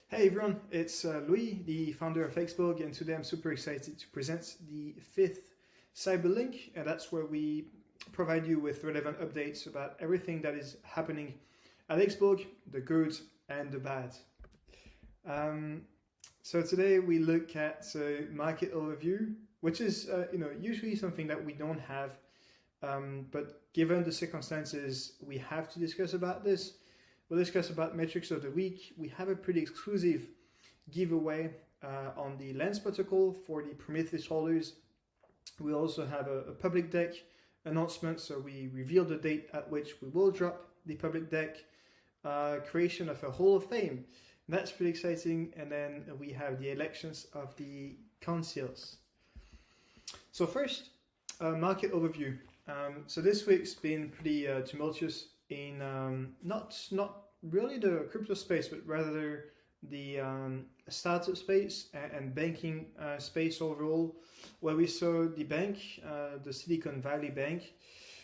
Hey everyone, it's Louis, the founder of XBorg, and today I'm super excited to present the fifth CyberLink, and that's where we provide you with relevant updates about everything that is happening at XBorg, the good and the bad. So today we look at market overview, which is usually something that we don't have, but given the circumstances, we have to discuss about this. We'll discuss about metrics of the week. We have a pretty exclusive giveaway on the Lens protocol for the Prometheus holders. We also have a public deck announcement, so we reveal the date at which we will drop the public deck, creation of a Hall of Fame. That's pretty exciting. And then we have the elections of the councils. So first, market overview. So this week's been pretty tumultuous in not really the crypto space, but rather the startup space and banking space overall, where we saw the bank, the Silicon Valley Bank,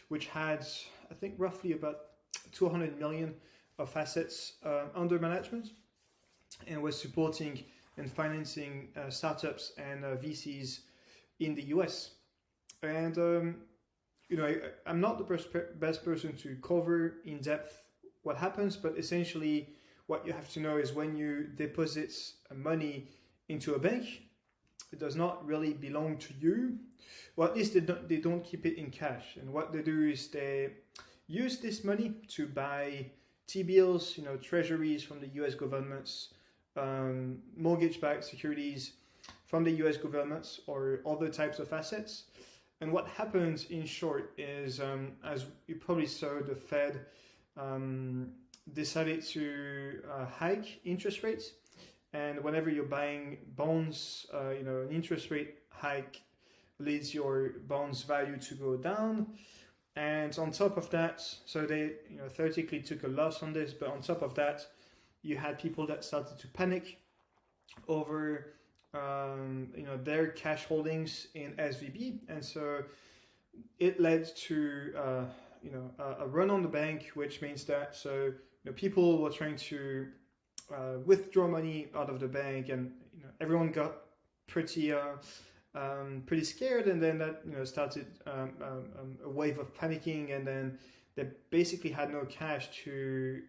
which had, I think, roughly about 200 million of assets under management, and was supporting and financing startups and VCs in the US. And I'm not the best person to cover in depth what happens, but essentially what you have to know is when you deposit money into a bank, it does not really belong to you, or at least they don't keep it in cash. And what they do is they use this money to buy T-bills, treasuries from the US governments, mortgage-backed securities from the US governments, or other types of assets. And what happens in short is, as you probably saw, the Fed decided to hike interest rates. And whenever you're buying bonds, an interest rate hike leads your bonds value to go down. And on top of that, so they theoretically took a loss on this, but on top of that, you had people that started to panic over their cash holdings in SVB, and so it led to a run on the bank, which means that people were trying to withdraw money out of the bank, and everyone got pretty scared, and then that started a wave of panicking, and then they basically had no cash to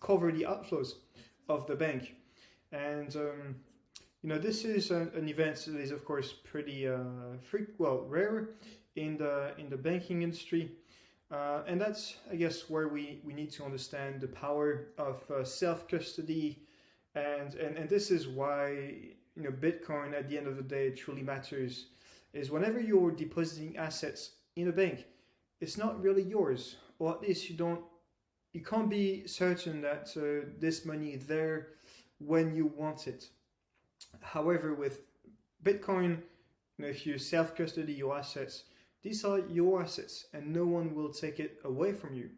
cover the outflows of the bank. And this is an event that is, of course, pretty rare in the banking industry, and that's, I guess, where we need to understand the power of self-custody, and this is why Bitcoin at the end of the day truly matters. Is whenever you're depositing assets in a bank, it's not really yours, or at least you can't be certain that this money is there when you want it. However, with Bitcoin, if you self-custody your assets, these are your assets and no one will take it away from you.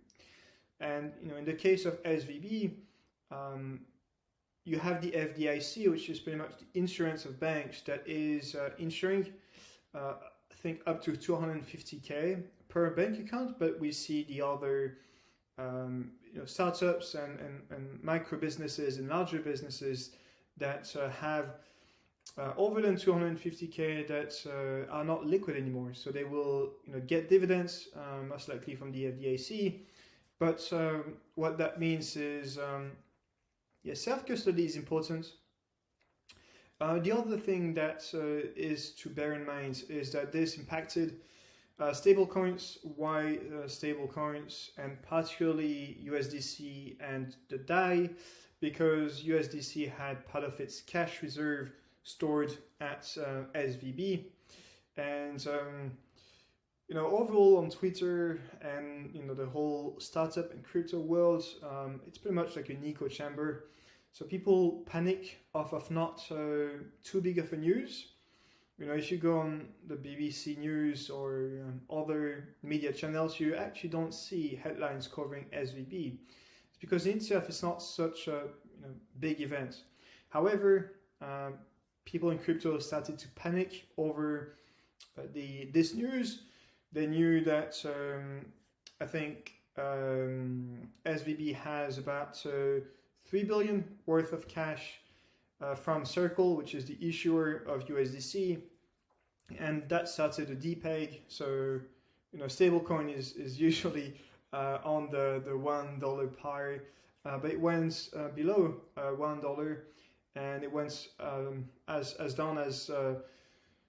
And in the case of SVB, you have the FDIC, which is pretty much the insurance of banks, that is insuring, I think, up to 250K per bank account. But we see the other startups and micro businesses and larger businesses that have over than 250K that are not liquid anymore. So they will get dividends, most likely from the FDIC. But what that means is, self-custody is important. The other thing that is to bear in mind is that this impacted stablecoins. Why stablecoins, and particularly USDC and the DAI? Because USDC had part of its cash reserve stored at SVB, and overall on Twitter and the whole startup and crypto world, it's pretty much like an echo chamber. So people panic off of not too big of a news. If you go on the BBC News or other media channels, you actually don't see headlines covering SVB. Because in itself it's not such a big event. However, people in crypto started to panic over this news. They knew that I think SVB has about $3 billion worth of cash from Circle, which is the issuer of USDC, and that started a depeg. So stablecoin is usually on the $1 par, but it went below $1, and it went as down as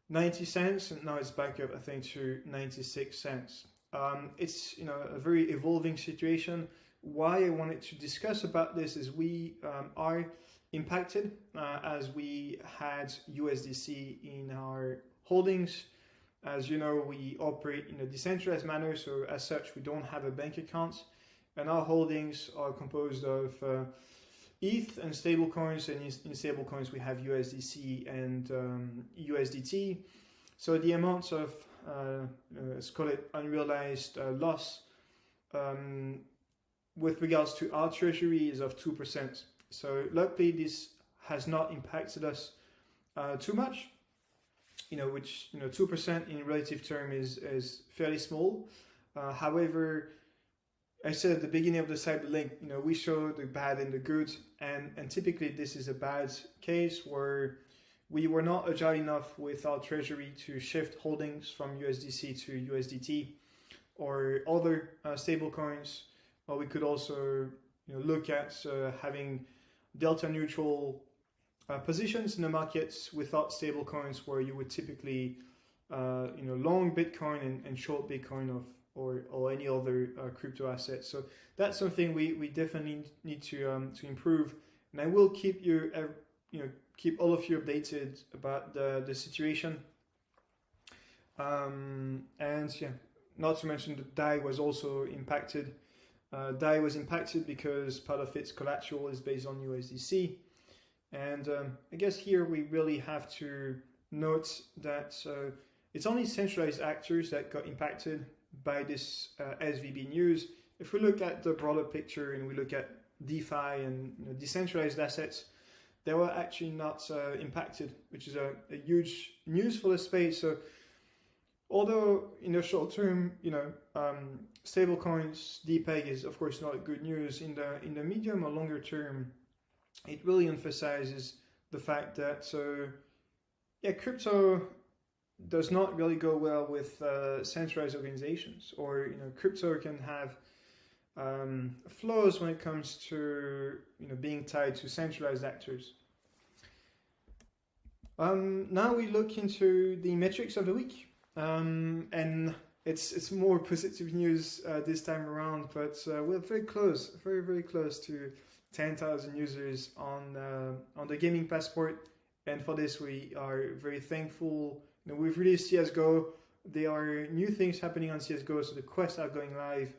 90 cents, and now it's back up, I think, to 96 cents. It's a very evolving situation. Why I wanted to discuss about this is we are impacted as we had USDC in our holdings. As you know, we operate in a decentralized manner, so as such we don't have a bank account, and our holdings are composed of ETH and stablecoins, and in stablecoins we have USDC and USDT. So the amount of let's call it unrealized loss with regards to our treasury is of 2%. So luckily this has not impacted us too much, which 2% in relative term is fairly small. However, I said at the beginning of the CyberLink, we show the bad and the good, and typically this is a bad case where we were not agile enough with our treasury to shift holdings from USDC to USDT or other stablecoins, or we could also look at having delta neutral positions in the markets without stablecoins, where you would typically long Bitcoin and short Bitcoin or any other crypto asset. So that's something we definitely need to improve, and I will keep you keep all of you updated about the situation. And yeah, not to mention that DAI was also impacted. DAI was impacted because part of its collateral is based on USDC. And I guess here we really have to note that it's only centralized actors that got impacted by this SVB news. If we look at the broader picture and we look at DeFi and decentralized assets, they were actually not impacted, which is a huge news for the space. So although in the short term, stablecoins, depeg is of course not good news, in the medium or longer term, it really emphasizes the fact that crypto does not really go well with centralized organizations, or crypto can have flaws when it comes to being tied to centralized actors. Now we look into the metrics of the week, and it's more positive news this time around, but we're very close, very close to 10,000 users on the gaming passport, and for this we are very thankful. We've released CSGO. There are new things happening on CSGO, so the quests are going live.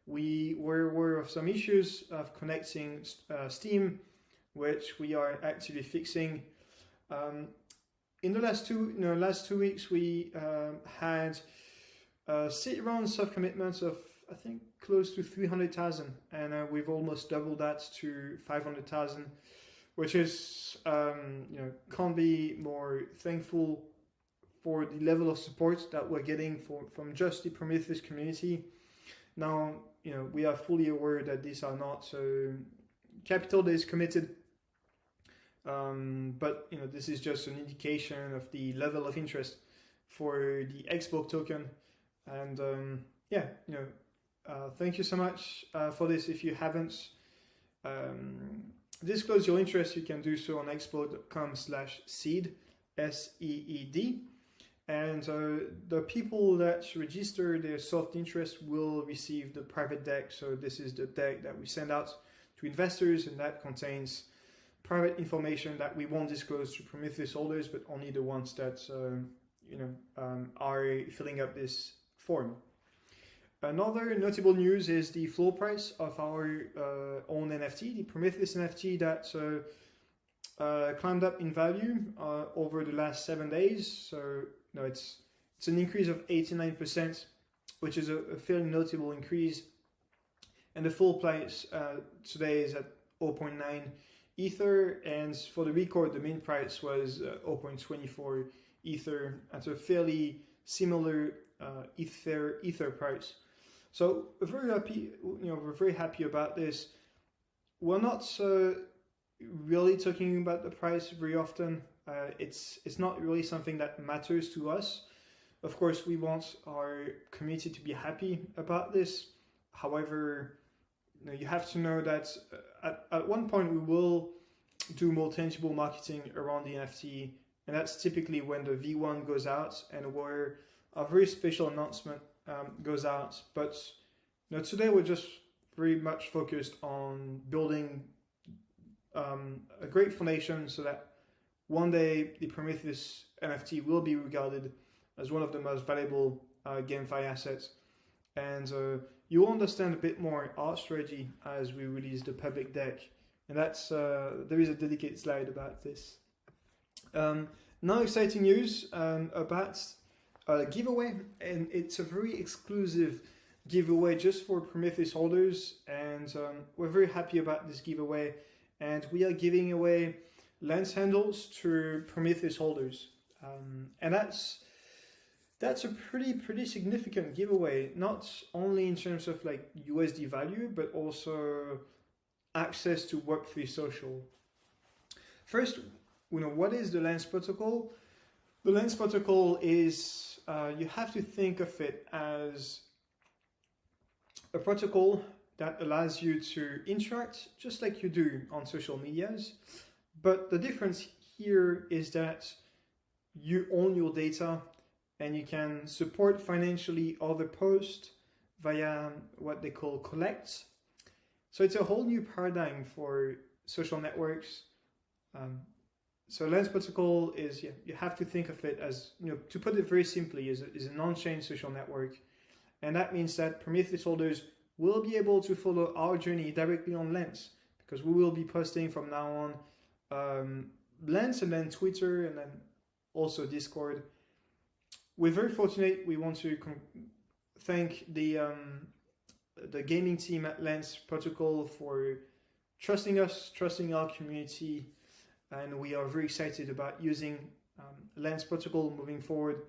We were aware of some issues of connecting Steam, which we are actively fixing. In the last two weeks, we had seed rounds of commitments of, I think, close to 300,000, and we've almost doubled that to 500,000, which is can't be more thankful for the level of support that we're getting from just the Prometheus community. Now, we are fully aware that these are not capital that is committed, but this is just an indication of the level of interest for the XBorg token. And thank you so much for this. If you haven't disclosed your interest, you can do so on xborg.com/seed, SEED. And the people that register their soft interest will receive the private deck. So this is the deck that we send out to investors, and that contains private information that we won't disclose to Prometheus holders, but only the ones that are filling up this form. Another notable news is the floor price of our own NFT, the Prometheus NFT, that climbed up in value over the last 7 days. So it's an increase of 89%, which is a fairly notable increase. And the full price today is at 0.9 Ether, and for the record, the min price was 0.24 Ether at a fairly similar Ether price. So we're very happy. We're very happy about this. we're not really talking about the price very often. It's not really something that matters to us. Of course, we want our community to be happy about this. However, you have to know that at one point we will do more tangible marketing around the NFT, and that's typically when the V1 goes out and where a very special announcement goes out. But today we're just very much focused on building a great foundation so that one day the Prometheus NFT will be regarded as one of the most valuable GameFi assets. And you will understand a bit more our strategy as we release the public deck. And that's there is a dedicated slide about this. Now exciting news about a giveaway, and it's a very exclusive giveaway just for Prometheus holders, and we're very happy about this giveaway, and we are giving away lens handles to Prometheus holders, and that's a pretty significant giveaway, not only in terms of like USD value, but also access to Web3 social. First, what is the Lens protocol? The Lens protocol is, you have to think of it as a protocol that allows you to interact just like you do on social medias. But the difference here is that you own your data and you can support financially other posts via what they call collects. So it's a whole new paradigm for social networks. So Lens protocol is, you have to think of it as, to put it very simply, is an on-chain social network. And that means that Prometheus holders will be able to follow our journey directly on Lens, because we will be posting from now on Lens and then Twitter and then also Discord. We're very fortunate. We want to thank the gaming team at Lens Protocol for trusting us, trusting our community, and we are very excited about using Lens Protocol moving forward.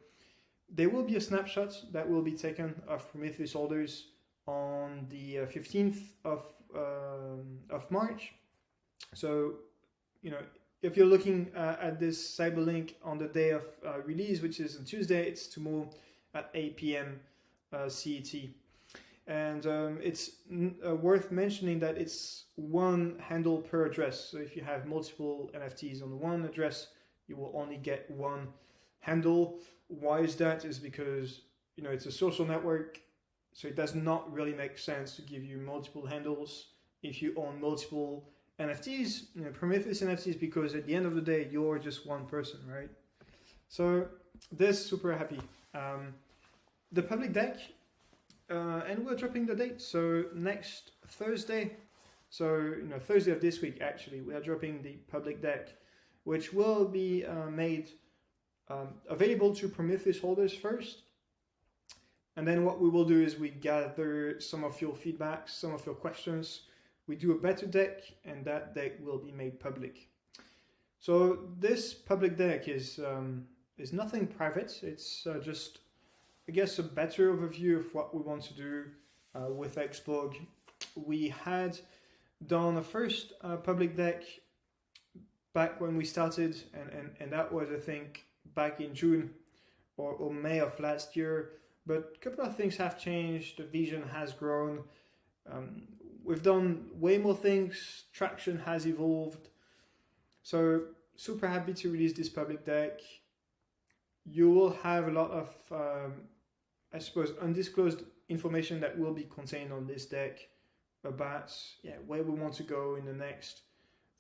There will be a snapshot that will be taken of Prometheus holders on the 15th of March. So, if you're looking at this CyberLink on the day of release, which is on Tuesday, it's tomorrow at 8 p.m. CET. And it's worth mentioning that it's one handle per address. So if you have multiple NFTs on one address, you will only get one handle. Why is that? Is because it's a social network, so it does not really make sense to give you multiple handles if you own multiple NFTs, Prometheus NFTs, because at the end of the day, you're just one person, right? So this, super happy. The public deck, and we're dropping the date. So next Thursday, Thursday of this week, actually, we are dropping the public deck, which will be made available to Prometheus holders first. And then what we will do is we gather some of your feedback, some of your questions. We do a beta deck, and that deck will be made public. So this public deck is nothing private. It's just, I guess, a better overview of what we want to do with XBorg. We had done a first public deck back when we started, and that was, I think, back in June or May of last year. But a couple of things have changed. The vision has grown. We've done way more things. Traction has evolved. So super happy to release this public deck. You will have a lot of, I suppose, undisclosed information that will be contained on this deck about where we want to go in the next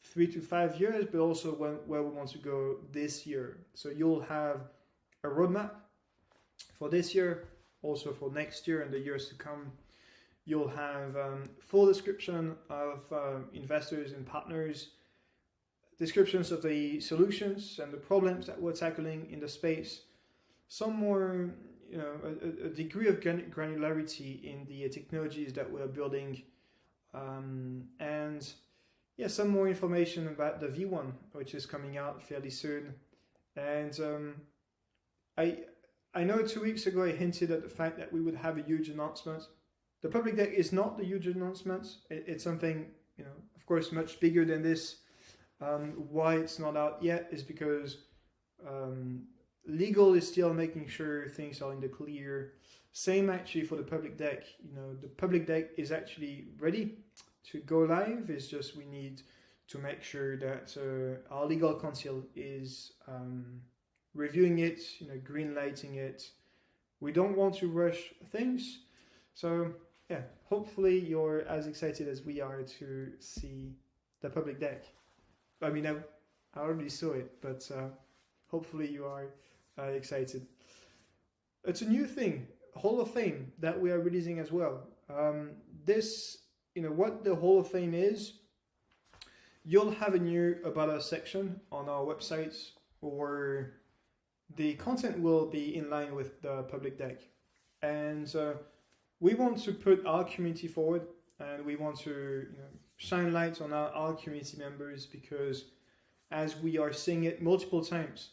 3 to 5 years, but also where we want to go this year. So you'll have a roadmap for this year, also for next year and the years to come. You'll have full description of investors and partners, descriptions of the solutions and the problems that we're tackling in the space, some more, a degree of granularity in the technologies that we're building, and some more information about the V1, which is coming out fairly soon. And I know 2 weeks ago I hinted at the fact that we would have a huge announcement. The public deck is not the huge announcement. It's something of course, much bigger than this. Why it's not out yet is because legal is still making sure things are in the clear. Same actually for the public deck. The public deck is actually ready to go live. It's just we need to make sure that our legal counsel is reviewing it, green lighting it. We don't want to rush things. So yeah, hopefully you're as excited as we are to see the public deck. I mean, I already saw it, but hopefully you are excited. It's a new thing, Hall of Fame, that we are releasing as well. What the Hall of Fame is, you'll have a new About Us section on our website, or the content will be in line with the public deck. And we want to put our community forward, and we want to shine light on our community members, because as we are seeing it multiple times,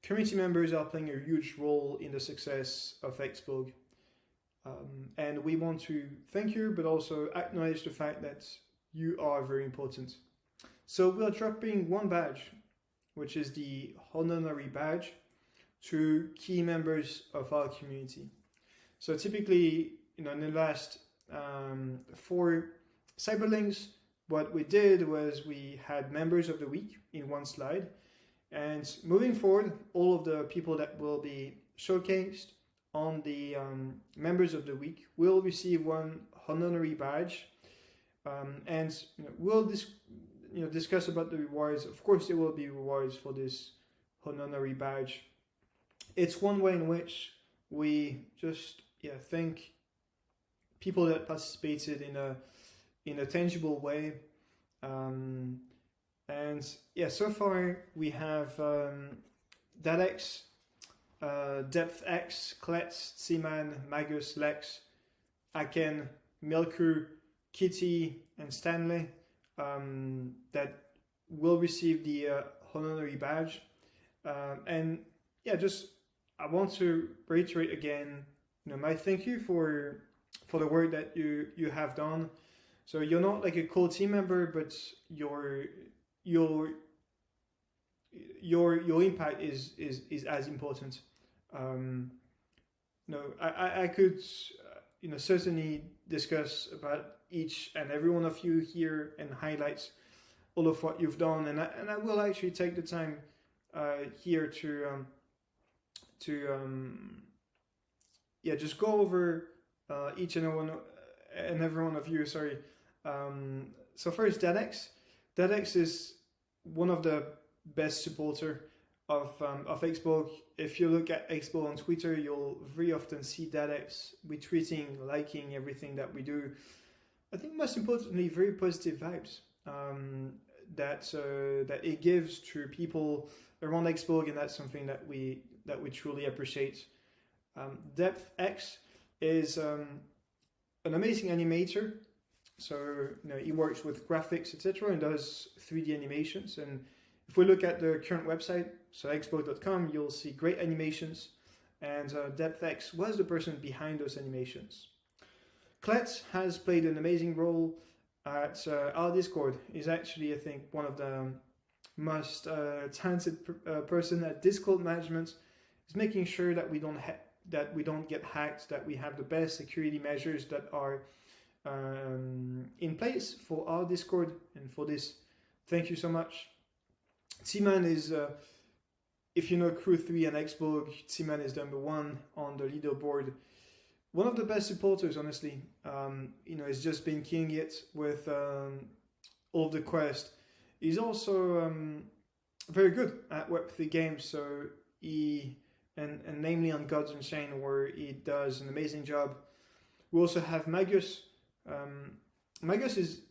community members are playing a huge role in the success of XBorg. And we want to thank you, but also acknowledge the fact that you are very important. So we are dropping one badge, which is the honorary badge, to key members of our community. So typically, in the last 4 CyberLinks, what we did was we had members of the week in one slide. And moving forward, all of the people that will be showcased on the members of the week will receive one honorary badge. And we'll discuss about the rewards. Of course, there will be rewards for this honorary badge. It's one way in which we just thank people that participated in a tangible way. And so far we have Dadex, DepthX, Kletz, Seaman, Magus, Lex, Aken, Milku, Kitty, and Stanley that will receive the honorary badge. I want to reiterate again, my thank you for the work that you have done. So you're not like a core team member, but your impact is as important. I could certainly discuss about each and every one of you here and highlight all of what you've done, and I will actually take the time here to just go over each and every one of you. Sorry. So first, Dadex. Dadex is one of the best supporter of XBorg. If you look at XBorg on Twitter, you'll very often see Dadex retweeting, liking everything that we do. I think most importantly, very positive vibes that it gives to people around XBorg, and that's something that we truly appreciate. DepthX is an amazing animator. So he works with graphics, etc., and does 3D animations. And if we look at the current website, so xborg.com, you'll see great animations. And DepthX was the person behind those animations. Kletz has played an amazing role at our Discord. He's actually, I think, one of the most talented person at Discord management. He's making sure that we don't get hacked, that we have the best security measures that are in place for our Discord, and for this, thank you so much. Seaman is, if you know Crew 3 and XBorg, Seaman is number 1 on the leaderboard. One of the best supporters, honestly. He's just been killing it with all of the quest. He's also very good at Web3 games, so and namely on Gods Unchained, where he does an amazing job. We also have Magus. Magus is,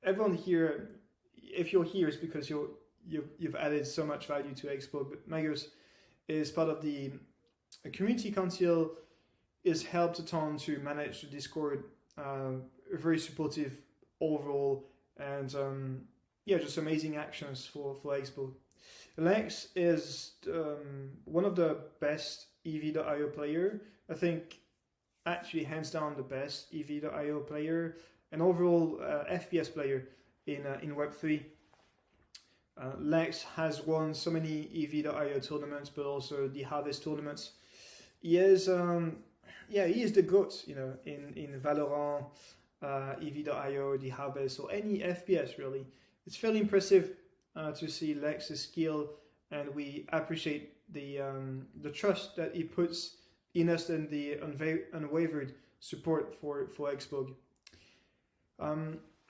everyone here, if you're here, is because you've added so much value to XBorg. But Magus is part of the community council, is helped a ton to manage the Discord, very supportive overall, and just amazing actions for XBorg. Lex is one of the best EV.io player. I think actually hands down the best EV.io player. an overall FPS player in Web3. Lex has won so many EV.io tournaments, but also the Harvest tournaments. He is, he is the GOAT, in Valorant, EV.io, the Harvest, or any FPS really. It's fairly impressive to see Lex's skill, and we appreciate the trust that he puts in us and the unwavered support for XBorg.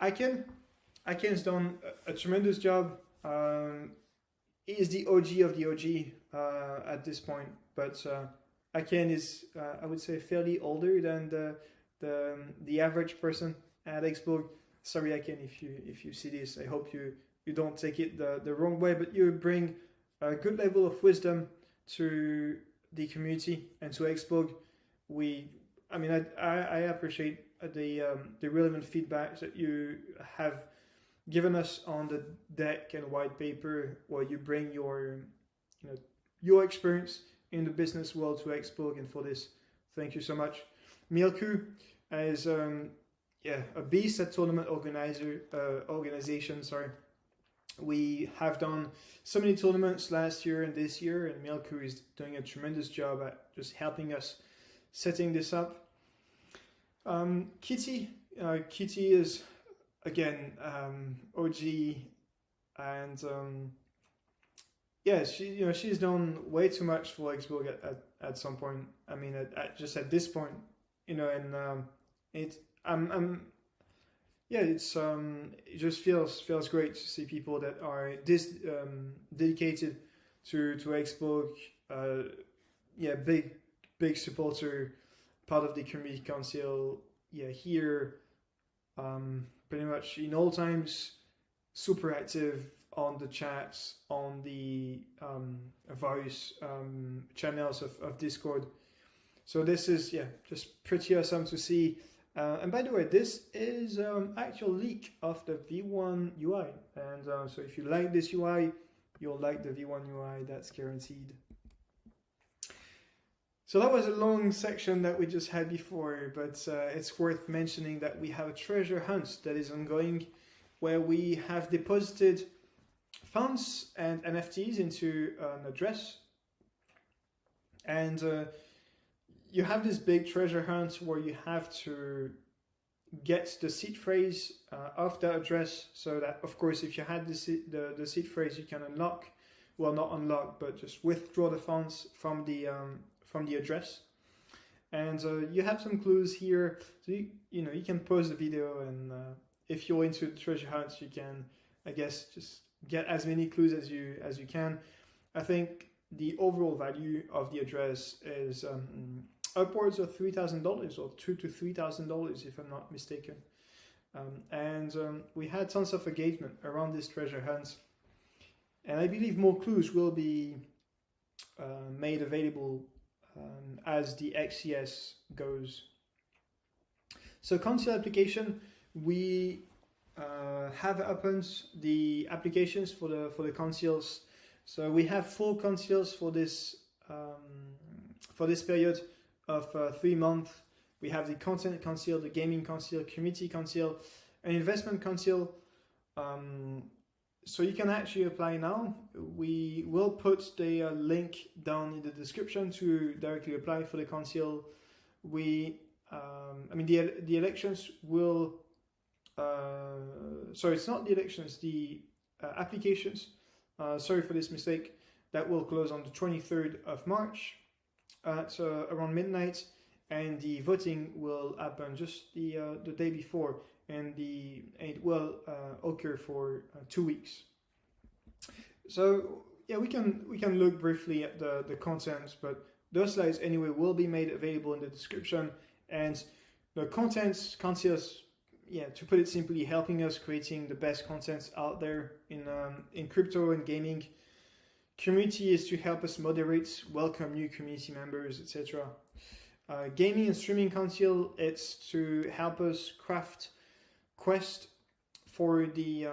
Iken's done a tremendous job. He is the OG of the OG at this point, but Iken is, I would say, fairly older than the average person at XBorg. Sorry, Iken, if you see this, I hope you don't take it the wrong way, but you bring a good level of wisdom to the community and to XBorg. I appreciate the relevant feedback that you have given us on the deck and white paper, where you bring your experience in the business world to XBorg, and for this, thank you so much. Milku is a beast at tournament organization. Sorry, we have done so many tournaments last year and this year, and Milku is doing a tremendous job at just helping us setting this up. Kitty is again OG, and she's done way too much for XBorg at some point. I mean, just at this point, it just feels great to see people that are this dedicated to XBorg. Big supporter, part of the community council. Here, pretty much in all times, super active on the chats, on the various channels of Discord. So this is just pretty awesome to see. And by the way, this is actual leak of the V1 UI, and so if you like this UI, you'll like the V1 UI. That's guaranteed. So that was a long section that we just had before, but it's worth mentioning that we have a treasure hunt that is ongoing, where we have deposited funds and NFTs into an address, and you have this big treasure hunt where you have to get the seed phrase of the address, so that, of course, if you had the seed phrase, you can unlock, well, not unlock, but just withdraw the funds from the address. And you have some clues here, so you can pause the video, and if you're into the treasure hunt, you can, I guess, just get as many clues as you can. I think the overall value of the address is upwards of $3,000, or $2,000 to $3,000 if I'm not mistaken. And we had tons of engagement around this treasure hunt, and I believe more clues will be made available as the XCS goes. So console application, we have opened the applications for the consoles. So we have 4 consoles for this period of 3 months. We have the content console, the gaming console, community console, an investment console. So you can actually apply now. We will put the link down in the description to directly apply for the console. The elections will. Sorry, it's not the elections. The applications. Sorry for this mistake. That will close on the 23rd of March at around midnight, and the voting will happen just the day before. And it will occur for 2 weeks. So we can look briefly at the content, but those slides anyway will be made available in the description. And the contents consists, to put it simply, helping us creating the best content out there in crypto and gaming. Community is to help us moderate, welcome new community members, etc. Gaming and streaming console, it's to help us craft quest for the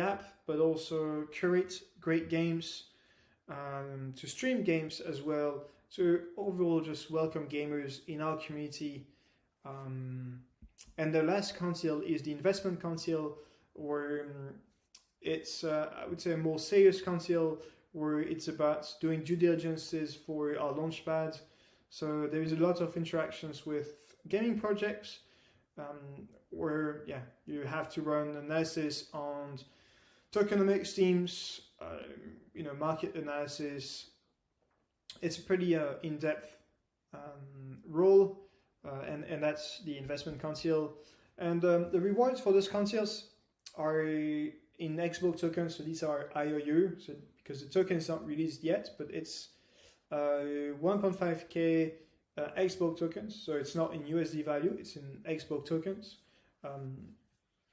app, but also curate great games, to stream games as well, to overall just welcome gamers in our community. And the last council is the investment council, where it's, I would say, a more serious council, where it's about doing due diligences for our launchpad. So there is a lot of interactions with gaming projects, where you have to run analysis on tokenomics teams, market analysis. It's a pretty in-depth role, and that's the investment council. And the rewards for those councils are in XBorg tokens, so these are IOU, so because the token is not released yet, but it's 1.5k XBorg tokens, so it's not in USD value, it's in XBorg tokens.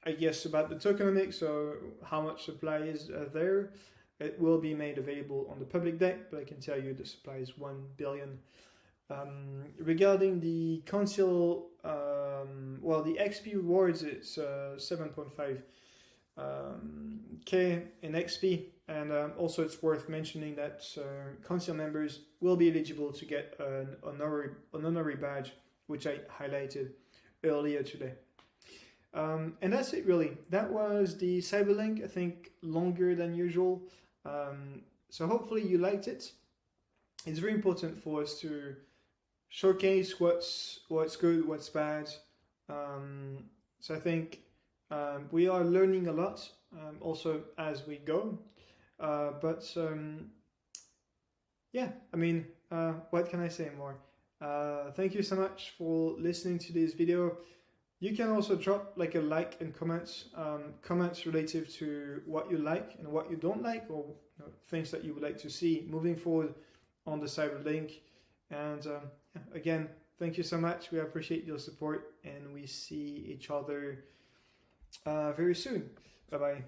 I guess about the tokenomics, so how much supply is there, it will be made available on the public deck, but I can tell you the supply is 1 billion. Regarding the council, the XP rewards, it's 7.5 K in XP, and also it's worth mentioning that council members will be eligible to get an honorary badge, which I highlighted earlier today. And that's it really. That was the CyberLink, I think longer than usual. So hopefully you liked it. It's very important for us to showcase what's good, what's bad. So I think we are learning a lot, also as we go. What can I say more? Thank you so much for listening to this video. You can also drop a like and comments relative to what you like and what you don't like, or things that you would like to see moving forward on the CyberLink. And again, thank you so much. We appreciate your support, and we see each other very soon. Bye bye.